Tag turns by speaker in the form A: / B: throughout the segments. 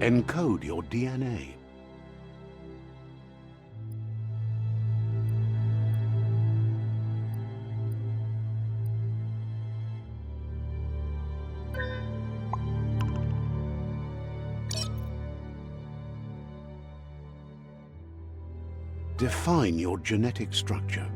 A: Encode your DNA. Define your genetic structure.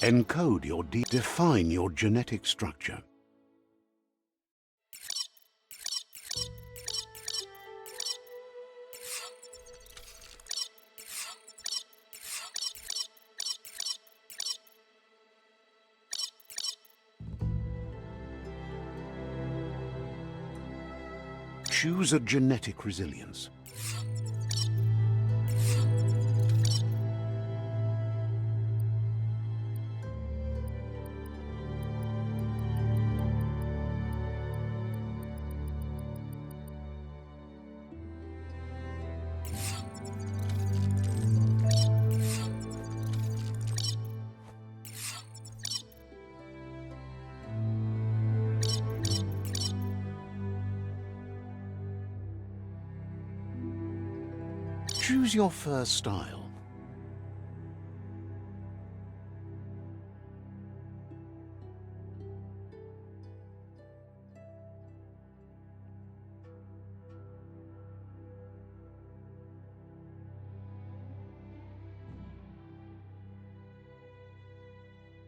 A: Encode your define your genetic structure. Choose a genetic resilience. Choose your fur style.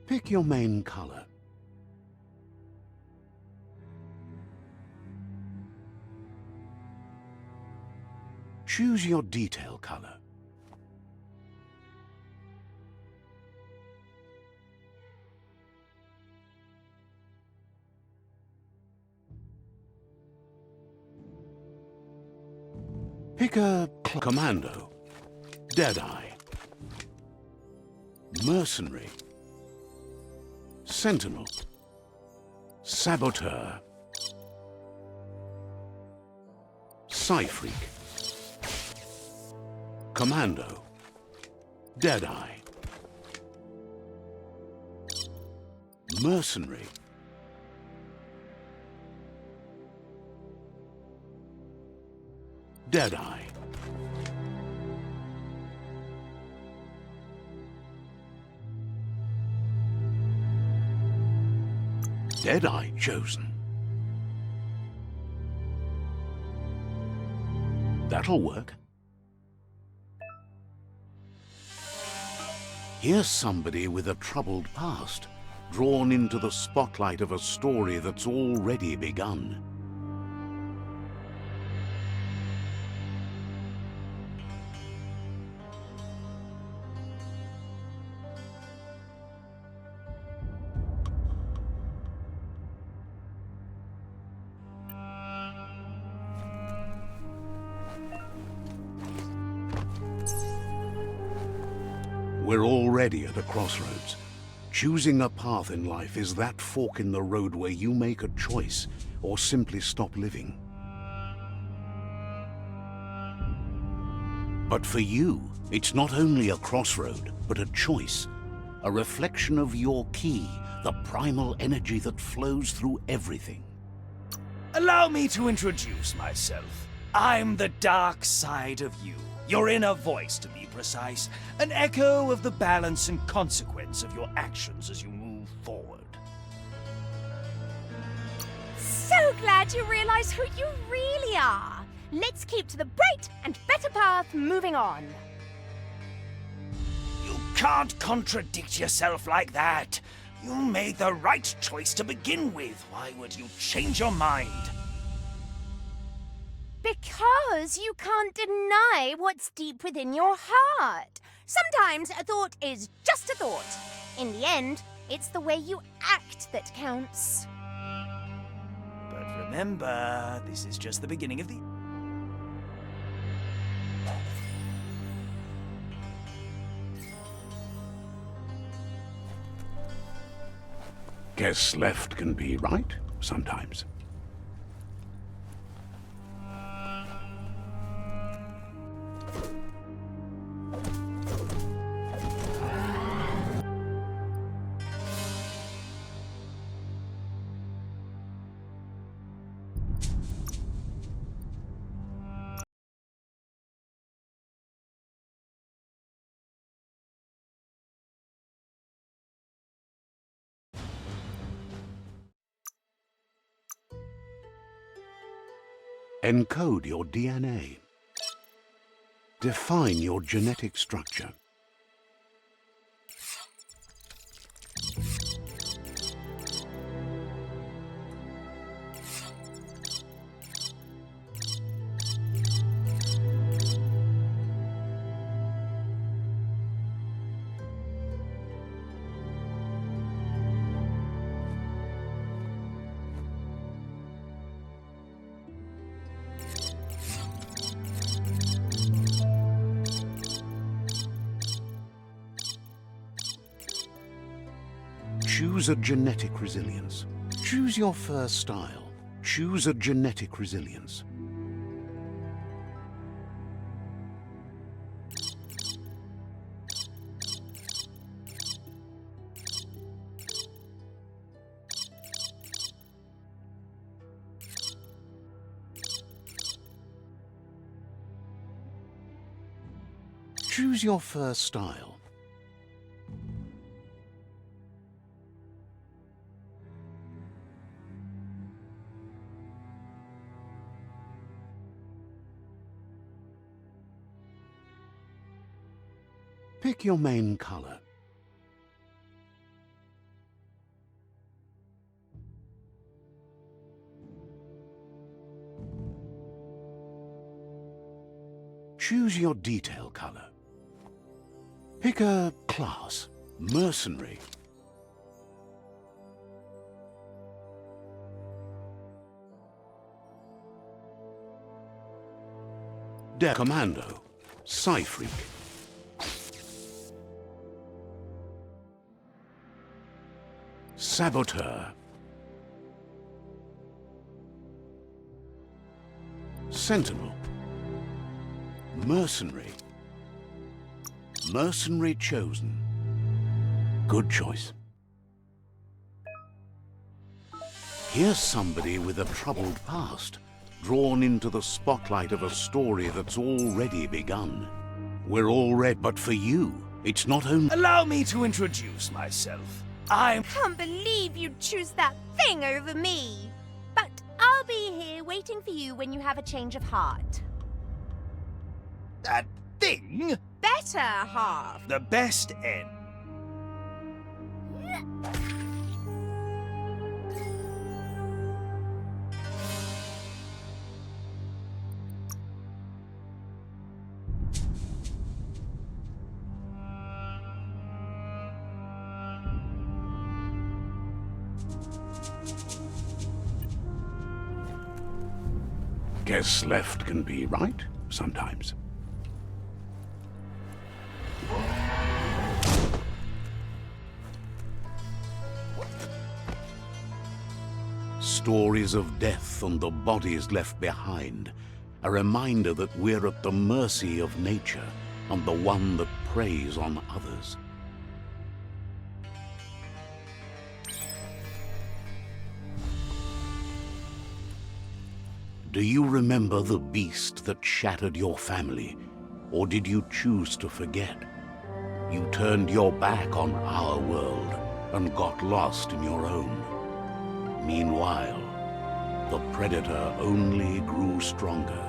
A: Pick your main color. Choose your detail color. Pick a commando, Deadeye, mercenary, sentinel, saboteur, Psy-Freak, Commando, Deadeye, mercenary, Deadeye, Deadeye chosen. That'll work. Here's somebody with a troubled past, drawn into the spotlight of a story that's already begun. We're already at a crossroads. Choosing a path in life is that fork in the road where you make a choice or simply stop living. But for you, it's not only a crossroad, but a choice. A reflection of your ki, the primal energy that flows through everything.
B: Allow me to introduce myself. I'm the dark side of you. Your inner voice, to be precise. An echo of the balance and consequence of your actions as you move forward.
C: So glad you realize who you really are. Let's keep to the bright and better path moving on.
B: You can't contradict yourself like that. You made the right choice to begin with. Why would you change your mind?
C: Because you can't deny what's deep within your heart. Sometimes a thought is just a thought. In the end, it's the way you act that counts.
B: But remember, this is just the beginning of the...
A: Guess left can be right sometimes. Encode your DNA. Define your genetic structure. Choose a genetic resilience. Choose your first style. Choose a genetic resilience. Choose your first style. Pick your main color. Choose your detail color. Pick a class. Mercenary. Commando. Psy-freak. Saboteur. Sentinel. Mercenary. Mercenary chosen. Good choice. Here's somebody with a troubled past, drawn into the spotlight of a story that's already begun. We're all ready, but for you, it's not only...
B: Allow me to introduce myself.
C: I can't believe you'd choose that thing over me. But I'll be here waiting for you when you have a change of heart.
B: That thing?
C: Better half.
B: The best end.
A: Guess left can be right sometimes. Stories of death and the bodies left behind, a reminder that we're at the mercy of nature and the one that preys on others. Do you remember the beast that shattered your family, or did you choose to forget? You turned your back on our world and got lost in your own. Meanwhile, The predator only grew stronger.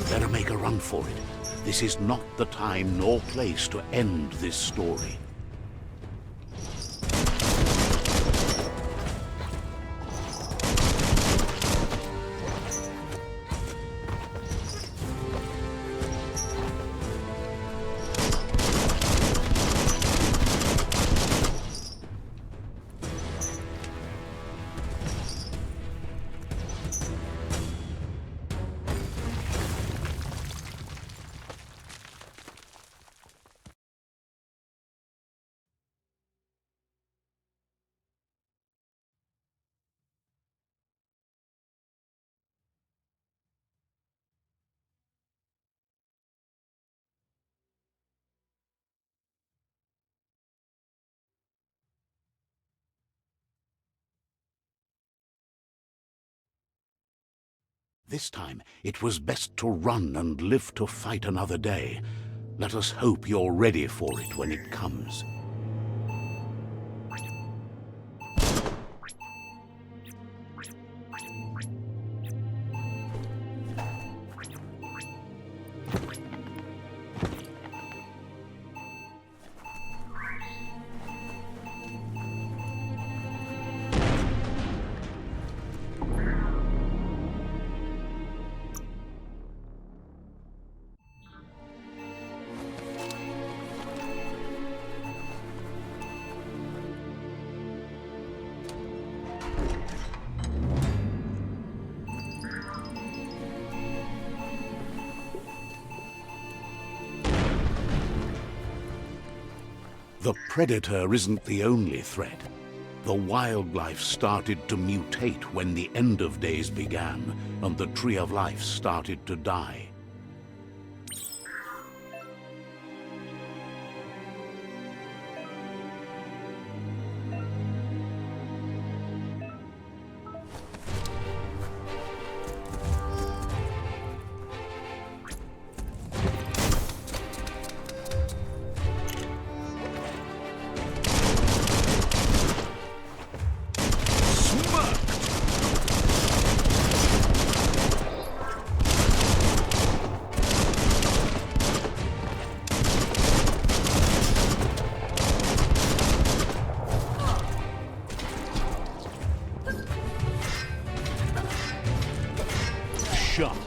A: Better make a run for it. This is not the time nor place to end this story. This time, it was best to run and live to fight another day. Let us hope you're ready for it when it comes. The predator isn't the only threat. The wildlife started to mutate when the end of days began, and the tree of life started to die. Shot.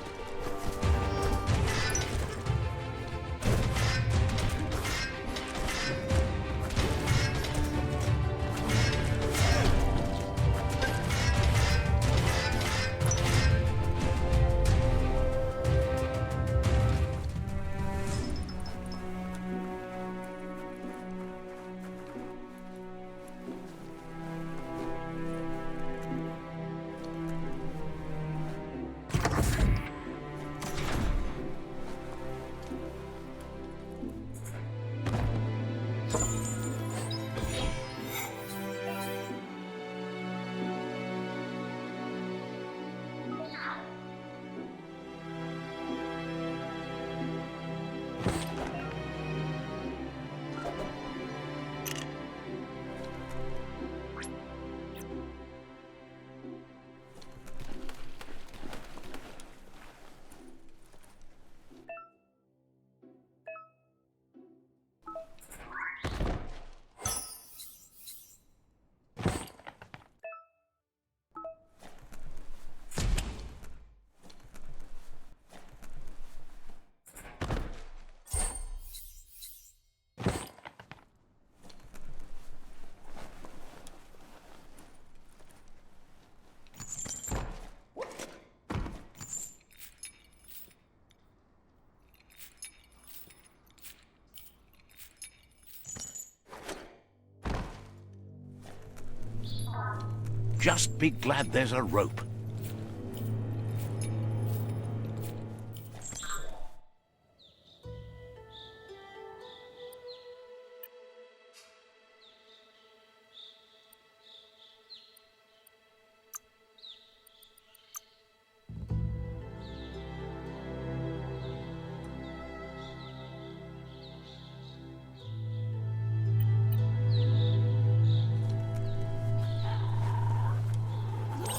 A: Just be glad there's a rope.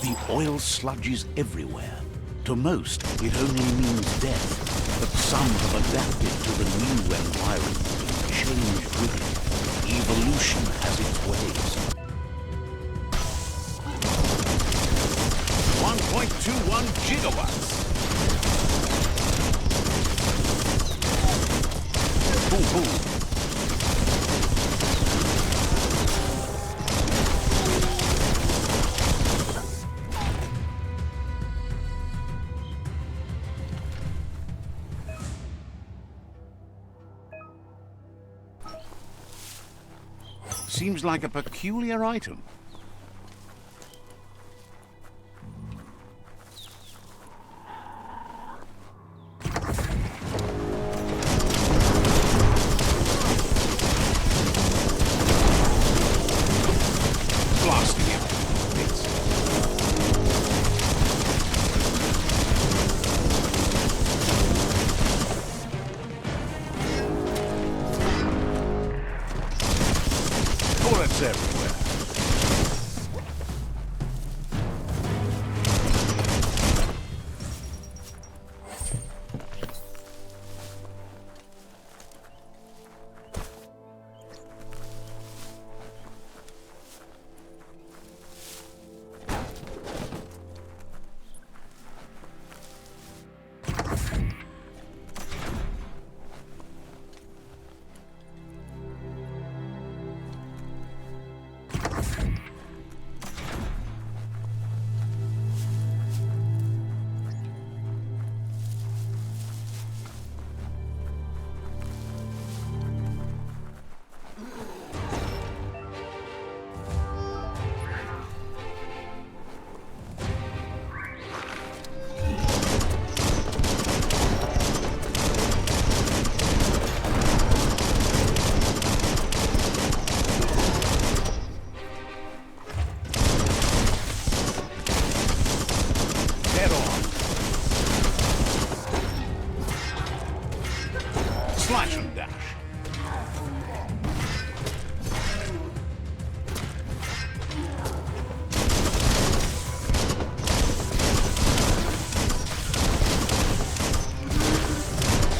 A: The oil sludges everywhere. To most, it only means death, but some have adapted to the new environment and changed with it. Evolution has its ways. 1.21 gigawatts. Boom, boom. Seems like a peculiar item. Blasting him. Bullets everywhere. Slash and dash.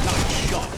A: Nice shot.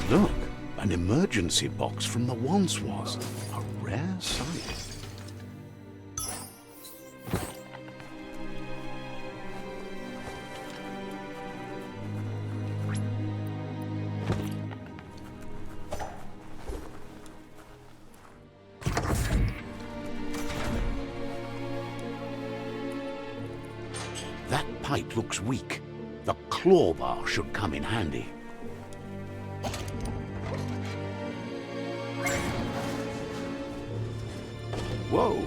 A: Look, an emergency box from the once was. A rare sight. That pipe looks weak. The claw bar should come in handy. Whoa!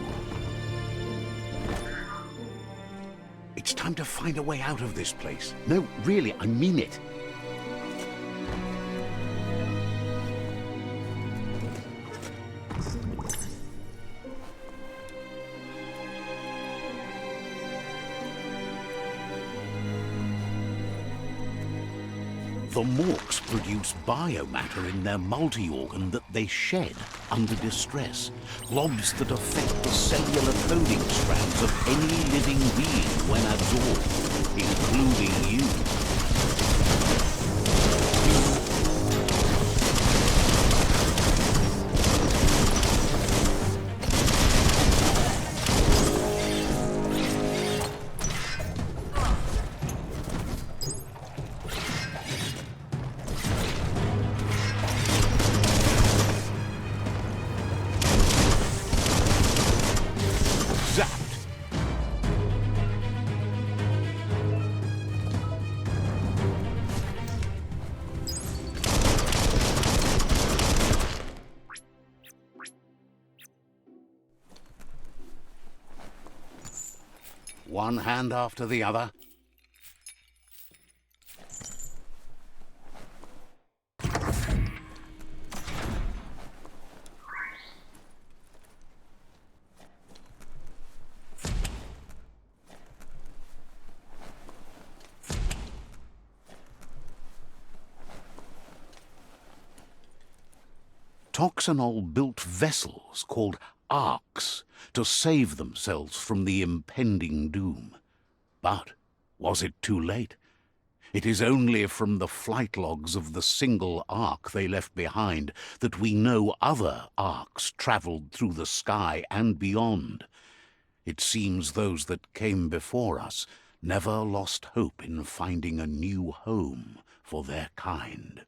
A: It's time to find a way out of this place. No, really, I mean it. The morks produce biomatter in their multi-organ that they shed under distress, globs that affect the cellular coding strands of any living being when absorbed, including you. one hand after the other. Toxanol built vessels called arks to save themselves from the impending doom. But was it too late? It is only from the flight logs of the single ark they left behind that we know other arks travelled through the sky and beyond. It seems those that came before us never lost hope in finding a new home for their kind.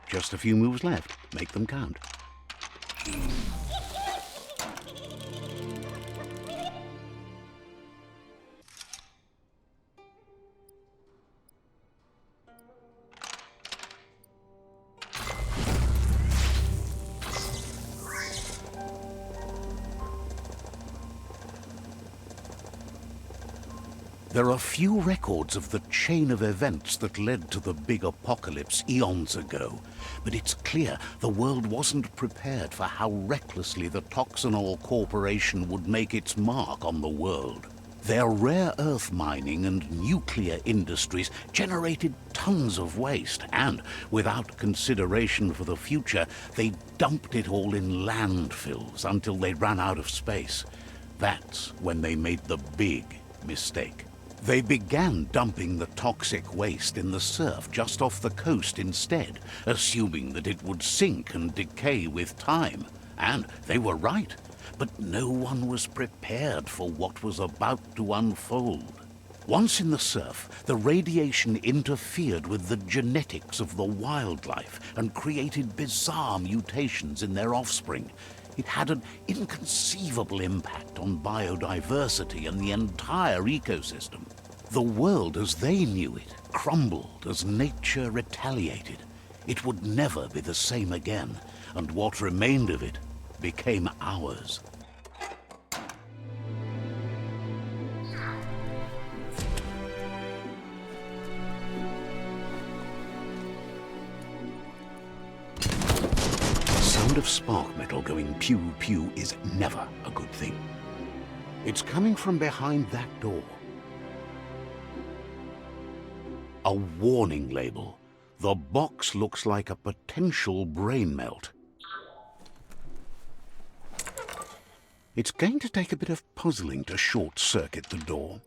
A: Just a few moves left. Make them count. There are few records of the chain of events that led to the big apocalypse eons ago, but it's clear the world wasn't prepared for how recklessly the Toxanol Corporation would make its mark on the world. Their rare earth mining and nuclear industries generated tons of waste, and, without consideration for the future, they dumped it all in landfills until they ran out of space. That's when they made the big mistake. They began dumping the toxic waste in the surf just off the coast instead, assuming that it would sink and decay with time. And they were right, but no one was prepared for what was about to unfold. Once in the surf, the radiation interfered with the genetics of the wildlife and created bizarre mutations in their offspring. It had an inconceivable impact on biodiversity and the entire ecosystem. The world as they knew it crumbled as nature retaliated. It would never be the same again, and what remained of it became ours. The sound of spark metal going pew-pew is never a good thing. It's coming from behind that door. A warning label. The box looks like a potential brain melt. It's going to take a bit of puzzling to short-circuit the door.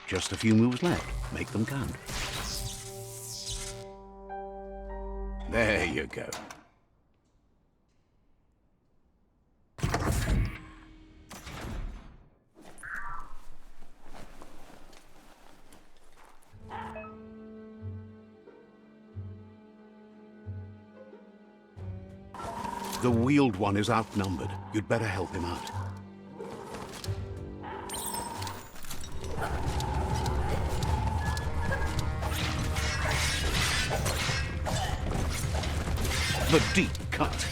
A: Just a few moves left. Make them count. There you go. The wheeled one is outnumbered. You'd better help him out. The deep cut.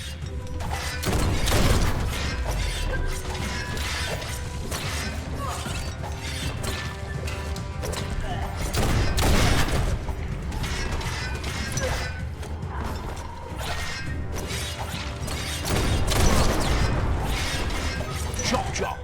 A: Chop, chop.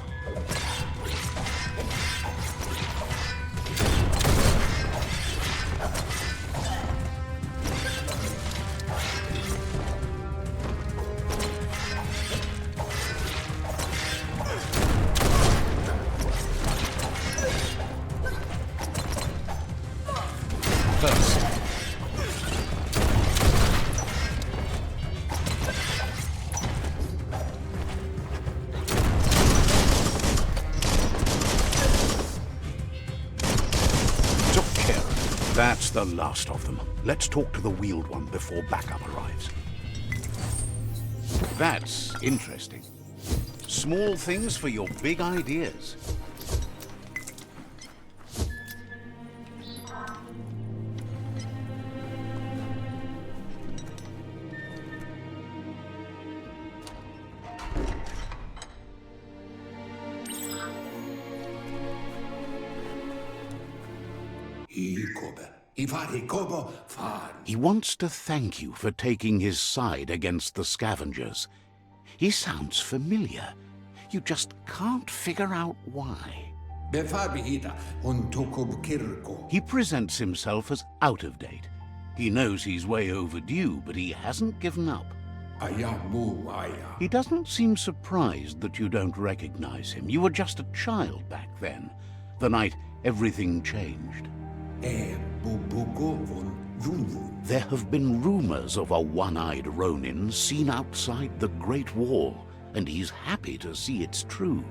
A: That's the last of them. Let's talk to the wheeled one before backup arrives. That's interesting. Small things for your big ideas. He wants to thank you for taking his side against the scavengers. He sounds familiar. You just can't figure out why. He presents himself as out of date. He knows he's way overdue, but he hasn't given up. He doesn't seem surprised that you don't recognize him. You were just a child back then, the night everything changed. There have been rumors of a one-eyed Ronin seen outside the Great Wall, and he's happy to see it's true.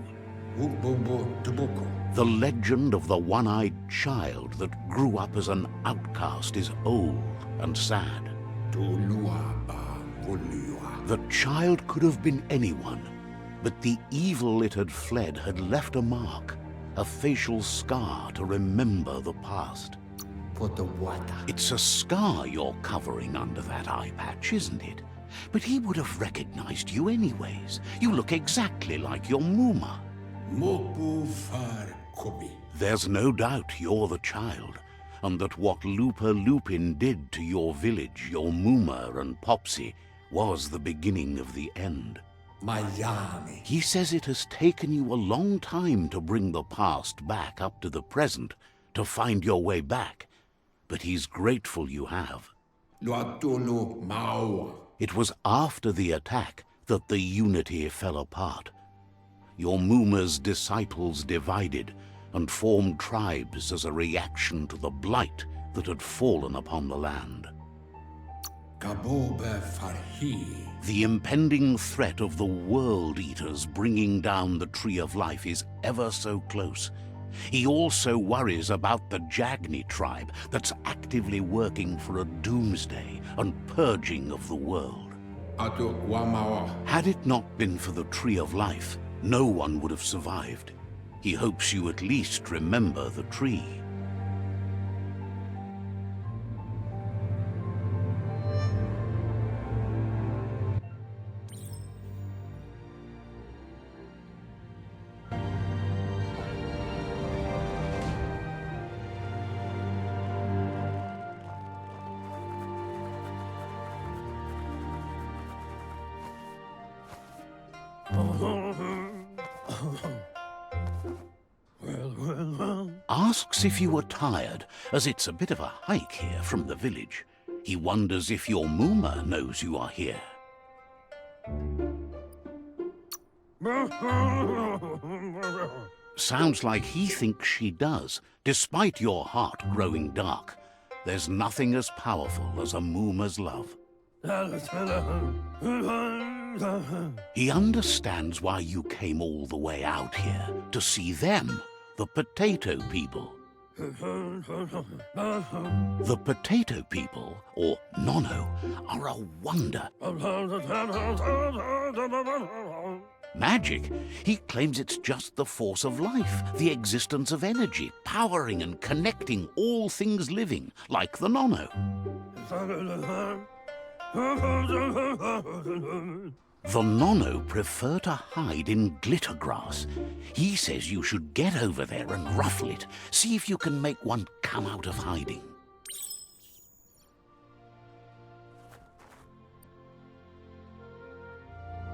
A: The legend of the one-eyed child that grew up as an outcast is old and sad. The child could have been anyone, but the evil it had fled had left a mark, a facial scar to remember the past. It's a scar you're covering under that eye patch, isn't it? But he would have recognized you anyways. You look exactly like your Muma. There's no doubt you're the child, and that what Lupa Lupin did to your village, your Muma and Popsy, was the beginning of the end. He says it has taken you a long time to bring the past back up to the present, to find your way back. But he's grateful you have. It was after the attack that the unity fell apart. Your Muma's disciples divided and formed tribes as a reaction to the blight that had fallen upon the land. The impending threat of the World Eaters bringing down the Tree of Life is ever so close. He also worries about the Jagni tribe that's actively working for a doomsday and purging of the world. Had it not been for the Tree of Life, no one would have survived. He hopes you at least remember the tree. Asks if you are tired, as it's a bit of a hike here from the village. He wonders if your Muma knows you are here. Sounds like he thinks she does, despite your heart growing dark. There's nothing as powerful as a Muma's love. He understands why you came all the way out here, to see them, the potato people. The potato people, or Nono, are a wonder. Magic? He claims it's just the force of life, the existence of energy, powering and connecting all things living, like the Nono. The Nono prefer to hide in glitter grass. He says you should get over there and ruffle it. See if you can make one come out of hiding.